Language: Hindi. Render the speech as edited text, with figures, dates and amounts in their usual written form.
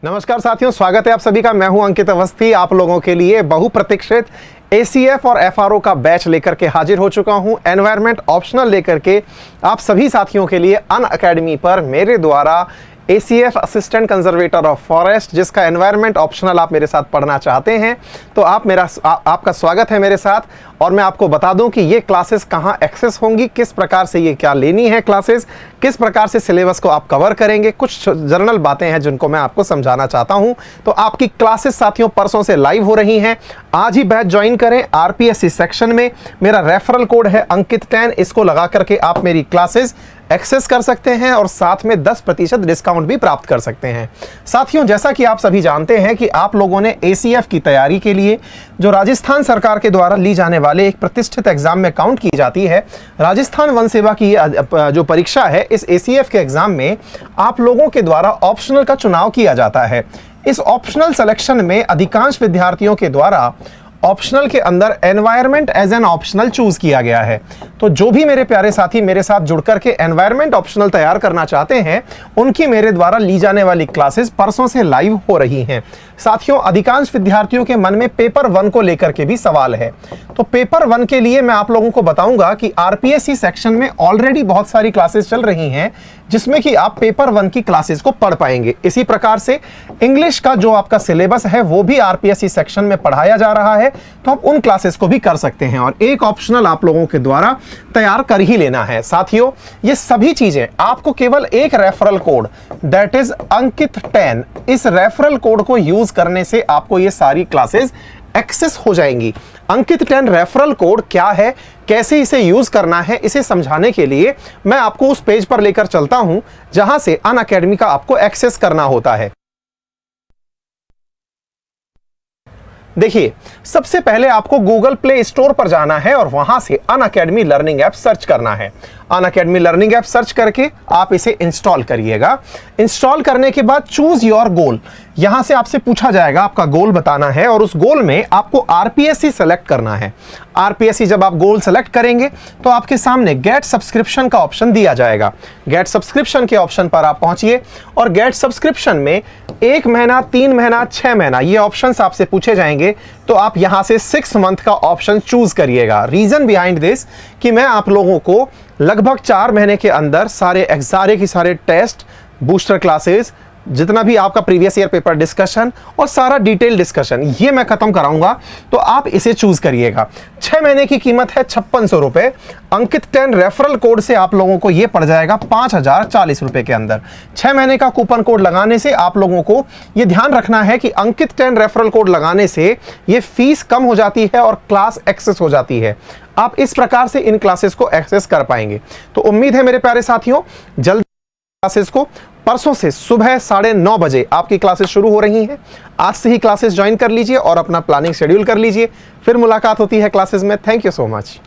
नमस्कार साथियों, स्वागत है आप सभी का। मैं हूं अंकित अवस्थी। आप लोगों के लिए बहुप्रतीक्षित ACF और FRO का बैच लेकर के हाजिर हो चुका हूं। एनवायरमेंट ऑप्शनल लेकर के आप सभी साथियों के लिए अनअकैडमी पर मेरे द्वारा ACF assistant conservator of forest, जिसका एनवायरमेंट ऑप्शनल आप मेरे साथ पढ़ना चाहते हैं तो आपका स्वागत है मेरे साथ। और मैं आपको बता दूं कि ये क्लासेस कहां एक्सेस होंगी, किस प्रकार से ये क्या लेनी है क्लासेस, किस प्रकार से सिलेबस को आप कवर करेंगे, कुछ जनरल बातें हैं जिनको मैं आपको समझाना चाहता हूं। तो आपकी क्लासेस साथियों परसों से लाइव हो रही हैं। आज ही बैच ज्वाइन करें। RPSC सेक्शन में मेरा रेफरल कोड है अंकित10, इसको लगा करके आप मेरी क्लासेस एक्सेस कर सकते हैं और साथ में 10% डिस्काउंट भी प्राप्त कर सकते हैं। साथियों, जैसा कि आप सभी जानते हैं कि आप लोगों ने ACF की तैयारी के लिए जो राजस्थान सरकार के द्वारा ली जाने वाले एक प्रतिष्ठित एग्जाम में काउंट की जाती है, राजस्थान वन सेवा की जो परीक्षा है, इस ACF के एग्जाम में आप लोगों के द्वारा ऑप्शनल का चुनाव किया जाता है। इस ऑप्शनल सिलेक्शन में अधिकांश विद्यार्थियों के द्वारा ऑप्शनल के अंदर environment as an optional choose किया गया है। तो जो भी मेरे प्यारे साथी मेरे साथ जुड़कर के एनवायरनमेंट ऑप्शनल तैयार करना चाहते हैं, उनकी मेरे द्वारा ली जाने वाली क्लासेस परसों से लाइव हो रही हैं। साथियों, अधिकांश विद्यार्थियों के मन में पेपर 1 को लेकर के भी सवाल है। तो पेपर 1 के लिए मैं आप लोगों को बताऊंगा कि RPSC सेक्शन में ऑलरेडी बहुत सारी क्लासेस चल रही हैं जिसमें कि आप पेपर 1 की क्लासेस को पढ़ पाएंगे। इसी प्रकार से इंग्लिश का जो आपका सिलेबस है वो भी RPSC सेक्शन में पढ़ाया जा रहा है, तो आप उन क्लासेस को भी कर सकते हैं और एक ऑप्शनल आप लोगों के द्वारा तैयार कर ही लेना है। साथियों, ये सभी चीजें आपको केवल एक रेफरल कोड दैट इज अंकित10, इस रेफरल कोड को यूज करने से आपको ये सारी क्लासेस एक्सेस हो जाएंगी। अंकित10 रेफरल कोड क्या है, कैसे इसे यूज करना है, इसे समझाने के लिए मैं आपको उस पेज पर लेकर चलता हूं जहां से अनअकैडमी का आपको एक्सेस करना होता है। देखिए, सबसे पहले आपको गूगल प्ले स्टोर पर जाना है और वहां से अनअकैडमी लर्निंग ऐप सर्च करना है। अनअकैडमी लर्निंग ऐप सर्च करके आप इसे इंस्टॉल करिएगा। इंस्टॉल करने के बाद चूज योर गोल, यहां से आपसे पूछा जाएगा, आपका गोल बताना है और उस गोल में आपको RPSC सेलेक्ट करना है। RPSC जब आप गोल सेलेक्ट करेंगे तो आपके सामने गेट सब्सक्रिप्शन का ऑप्शन दिया जाएगा। गेट सब्सक्रिप्शन के ऑप्शन पर आप पहुंचिए और गेट सब्सक्रिप्शन में 1 महीना, 3 महीना, 6 महीना ये ऑप्शंस आपसे पूछे जाएंगे। तो आप यहां से 6 मंथ का ऑप्शन चूज करिएगा। रीजन बिहाइंड दिस कि मैं आप लोगों को लगभग 4 महीने के अंदर सारे की सारे टेस्ट, बूस्टर क्लासेस, जितना भी आपका प्रीवियस ईयर पेपर डिस्कशन और सारा डिटेल डिस्कशन ये मैं खत्म कराऊंगा, तो आप इसे चूज करिएगा। 6 महीने की कीमत है 5600 रुपए। अंकित10 रेफरल कोड से आप लोगों को ये पड़ जाएगा 5040 रुपए के अंदर। 6 महीने का कूपन कोड लगाने से आप लोगों को ये ध्यान रखना है कि अंकित10 रेफरल कोड लगाने से ये फीस कम हो जाती है और क्लास एक्सेस हो जाती है। आप इस प्रकार से इन क्लासेस को एक्सेस कर पाएंगे। तो उम्मीद है मेरे प्यारे साथियों, जल्द क्लासेस को परसों से सुबह 9:30 बजे आपकी क्लासेस शुरू हो रही हैं। आज से ही क्लासेस ज्वाइन कर लीजिए और अपना प्लानिंग शेड्यूल कर लीजिए। फिर मुलाकात होती है क्लासेस में। Thank you so much.